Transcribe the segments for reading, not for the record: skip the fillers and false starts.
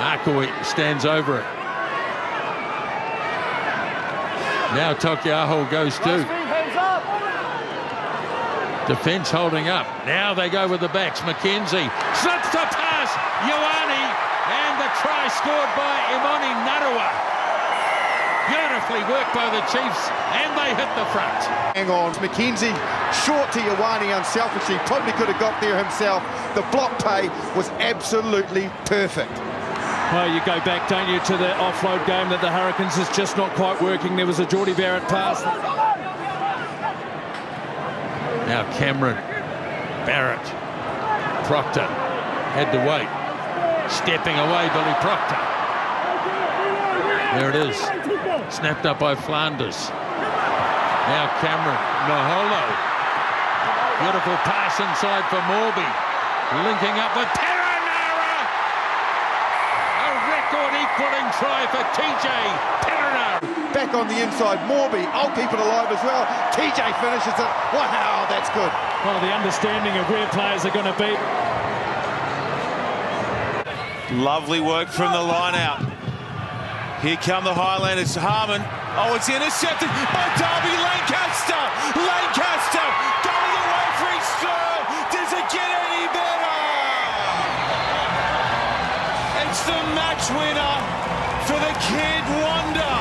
Akui stands over it. Now Tokiaho goes too. Defence holding up. Now they go with the backs. McKenzie slips the pass. Ioane, and the try scored by Imoni Narua. Beautifully worked by the Chiefs, and they hit the front. Hang on, McKenzie short to Ioane unselfishly. Probably could have got there himself. The block play was absolutely perfect. Well, you go back, don't you, to the offload game that the Hurricanes is just not quite working. There was a Geordie Barrett pass. Now Cameron, Barrett, Proctor had to wait. Stepping away, Billy Proctor. There it is. Snapped up by Flanders. Now Cameron, Naholo. Beautiful pass inside for Morby. Linking up with Perenara. A record-equaling try for TJ Perenara. Back on the inside, Morby. I'll keep it alive as well. TJ finishes it. Wow, that's good. Well, the understanding of where players are going to be. Lovely work from the line-out. Here come the Highlanders. Harmon. Oh, it's intercepted by Darby Lancaster. Lancaster going away for his throw. Does it get any better? It's the match winner for the Kid Wonder.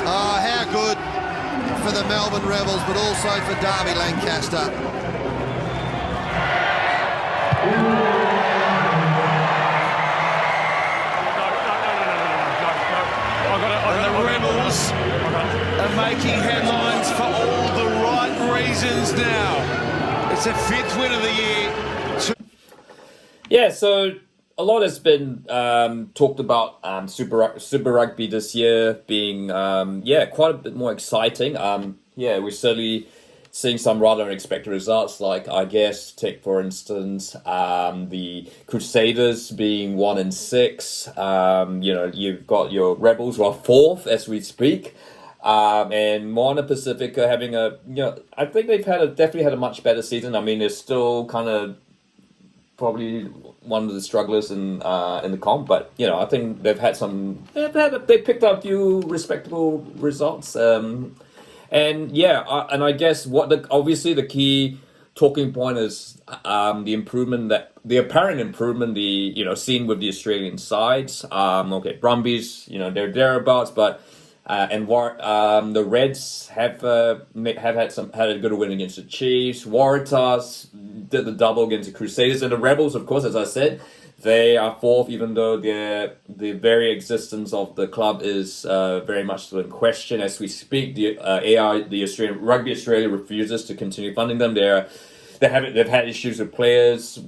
Oh, how good for the Melbourne Rebels, but also for Darby Lancaster. Are making headlines for all the right reasons now. It's a fifth win of the year. Yeah, so a lot has been talked about Super Rugby this year being, quite a bit more exciting. We're certainly seeing some rather unexpected results, like, I guess, take for instance, the Crusaders being 1-6. You've got your Rebels who are 4th as we speak. And Moana Pacifica having I think they've definitely had a much better season. I mean, they're still kind of probably one of the strugglers in the comp, but I think they've picked up a few respectable results. And I guess obviously the key talking point is the apparent improvement seen with the Australian sides. Brumbies, they're thereabouts, but. The Reds have had a good win against the Chiefs. Waratahs did the double against the Crusaders, and the Rebels, of course, as I said, they are 4th, even though the very existence of the club is very much still in question as we speak. The Australian Rugby Australia refuses to continue funding them. They've had issues with players,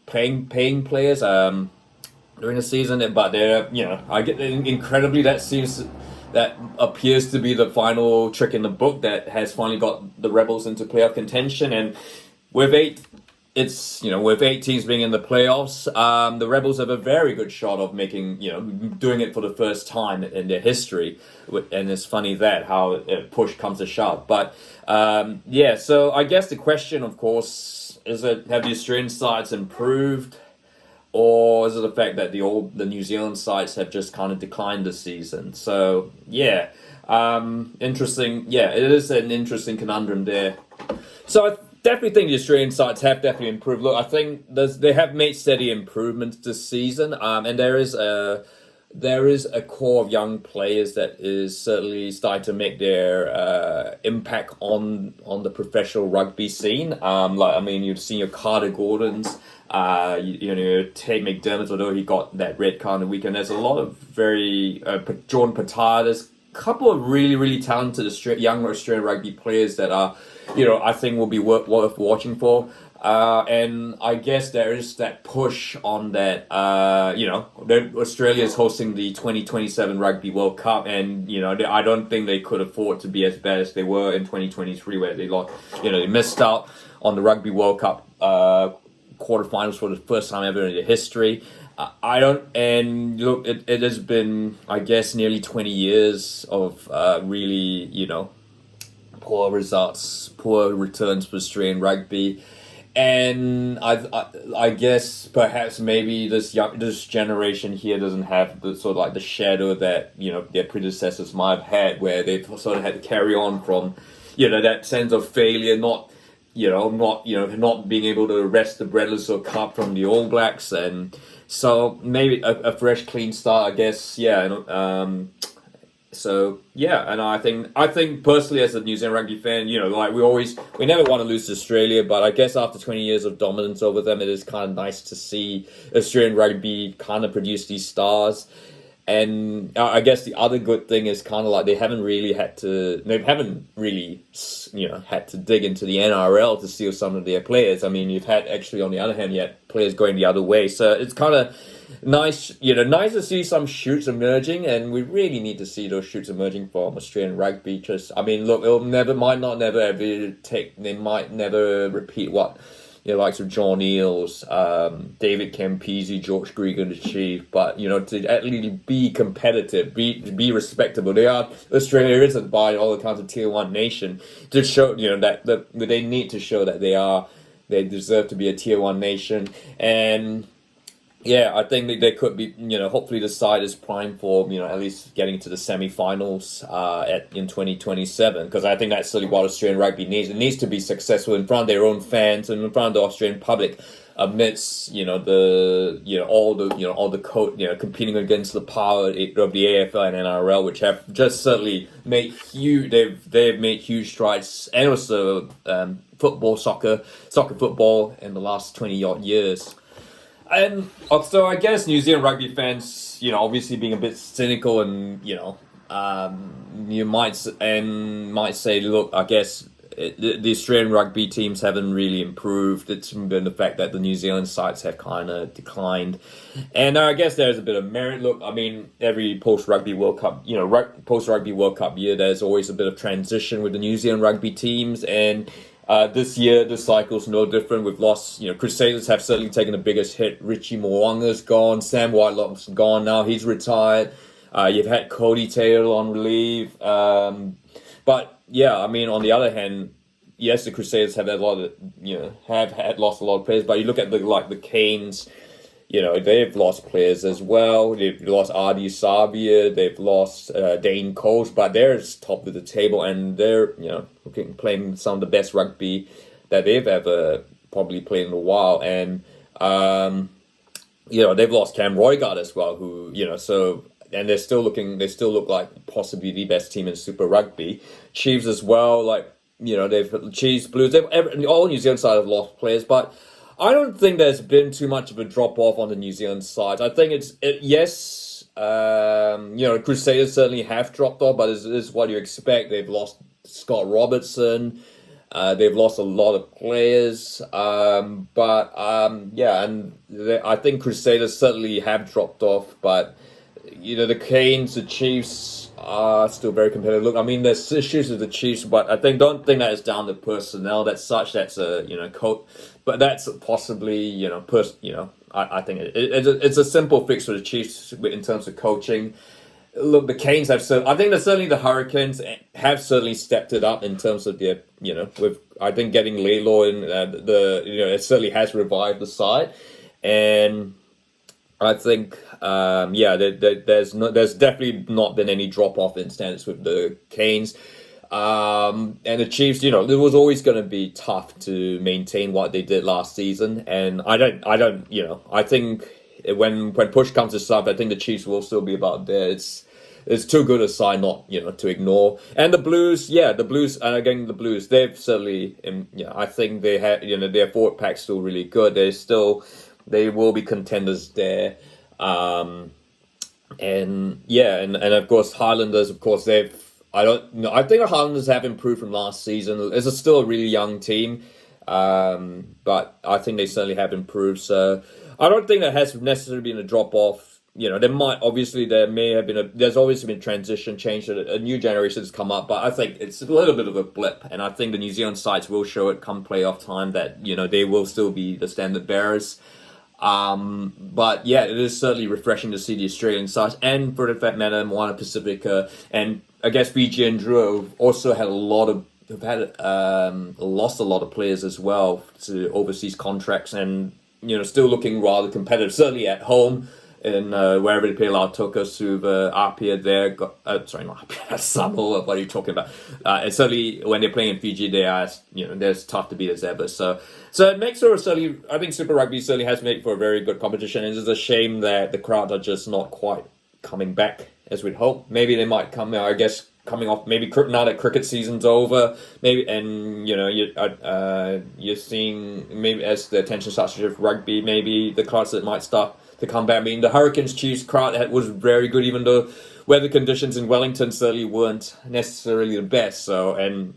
paying players during the season, but incredibly that appears to be the final trick in the book that has finally got the Rebels into playoff contention. And with 8 teams being in the playoffs, the Rebels have a very good shot of doing it for the first time in their history. And it's funny how push comes to shove. But so I guess the question, of course, is have the Australian sides improved? Or is it the fact that the New Zealand sides have just kind of declined this season? So, interesting. Yeah, it is an interesting conundrum there. So I definitely think the Australian sides have definitely improved. Look, I think they have made steady improvements this season, and there is a core of young players that is certainly starting to make their impact on the professional rugby scene. You've seen your Carter Gordons. Tate McDermott, although he got that red card on the weekend, there's a lot of Jordan Patard. There's a couple of really, really talented young Australian rugby players that are, I think will be worth watching for. And I guess there is that push on that, Australia is hosting the 2027 Rugby World Cup, and, I don't think they could afford to be as bad as they were in 2023, where they missed out on the Rugby World Cup quarterfinals for the first time ever in their history. It has been, I guess, nearly 20 years of really, poor results, poor returns for Australian rugby. And I guess perhaps maybe this generation here doesn't have the sort of like the shadow that their predecessors might have had, where they've sort of had to carry on from that sense of failure, not being able to wrest the Bledisloe Cup from the All Blacks, and so maybe a fresh, clean start, I guess. So yeah, and I think personally as a New Zealand rugby fan, we never want to lose to Australia, but I guess after 20 years of dominance over them, it is kind of nice to see Australian rugby kind of produce these stars. And I guess the other good thing is kind of like they haven't really had to dig into the NRL to steal some of their players. I mean, you've had actually on the other hand, you had players going the other way, so it's kind of nice to see some shoots emerging, and we really need to see those shoots emerging from Australian rugby. Just, I mean, look, they might never repeat what likes of John Eales, David Campese, George Gregan achieved, but to at least be competitive, be respectable. Australia isn't by all accounts a tier 1 nation, to show that they need to show that they deserve to be a tier 1 nation. And yeah, I think that they could be, hopefully the side is primed for, at least getting to the semi-finals in 2027, because I think that's really what Australian rugby needs. It needs to be successful in front of their own fans and in front of the Australian public, amidst all the competing against the power of the AFL and NRL, which have just certainly made huge. They've made huge strides, and also soccer football in the last 20-odd years. And so I guess New Zealand rugby fans, obviously being a bit cynical, and you might say, look, I guess the Australian rugby teams haven't really improved. It's been the fact that the New Zealand sides have kind of declined, and I guess there's a bit of merit. Look, I mean, every post-rugby World Cup, post-rugby World Cup year, there's always a bit of transition with the New Zealand rugby teams, and this year, the cycle's no different. We've lost, Crusaders have certainly taken the biggest hit. Richie Mo'unga's gone. Sam Whitelock's gone now. He's retired. You've had Cody Taylor on leave. But yeah, I mean, on the other hand, yes, the Crusaders have had lost a lot of players. But you look at the Canes, they've lost players as well. They've lost Adi Sabia. They've lost Dane Coles, but they're top of the table, and they're playing some of the best rugby that they've ever probably played in a while. And they've lost Cam Roigard as well, who and they still look like possibly the best team in Super Rugby. Chiefs as well, they've Chiefs, Blues, all New Zealand side have lost players, but I don't think there's been too much of a drop-off on the New Zealand side. I think Crusaders certainly have dropped off, but it's what you expect. They've lost Scott Robertson. They've lost a lot of players. I think Crusaders certainly have dropped off, but the Canes, the Chiefs are still very competitive. Look, I mean, there's issues with the Chiefs, but don't think that it's down to personnel. That's a coach. But that's possibly, I think it's a simple fix for the Chiefs in terms of coaching. Look, the Canes I think that certainly the Hurricanes have certainly stepped it up in terms of their, with, I think getting Laylaw in, it certainly has revived the side. And I think, there's definitely not been any drop-off in standards with the Canes. And the Chiefs, it was always going to be tough to maintain what they did last season. And I think when push comes to shove, I think the Chiefs will still be about there. It's too good a sign not, to ignore. And the Blues, and again, the Blues, they've certainly, I think they have, their forward pack's still really good. They will be contenders there. And of course, Highlanders, of course, I think the Highlanders have improved from last season. It's still a really young team, but I think they certainly have improved. So I don't think there has necessarily been a drop off. There's always been transition change. A new generation has come up, but I think it's a little bit of a blip. And I think the New Zealand sides will show it come playoff time that they will still be the standard bearers. But yeah, it is certainly refreshing to see the Australian sides, and for that matter, Moana Pacifica, and I guess Fiji and Drua also had a lot of they've had lost a lot of players as well to overseas contracts, and still looking rather competitive. Certainly at home, and wherever the PLR took us to the Apia there. Sorry, not Apia, Samoa. What are you talking about? And certainly when they're playing in Fiji, they are they're as tough to beat as ever. So it makes for certainly. I think Super Rugby certainly has made for a very good competition. And it's a shame that the crowd are just not quite coming back as we'd hope. Maybe they might come. I guess coming off maybe now that cricket season's over, maybe, and you're seeing maybe as the attention starts to shift rugby, maybe the crowds that might start to come back. I mean, the Hurricanes Chiefs crowd was very good, even though weather conditions in Wellington certainly weren't necessarily the best. So I'd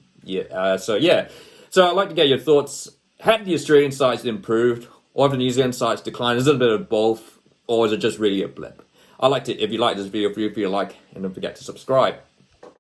like to get your thoughts. Have the Australian sides improved, or have the New Zealand sides declined? Is it a bit of both, or is it just really a blip? If you like this video, feel free to like, and don't forget to subscribe.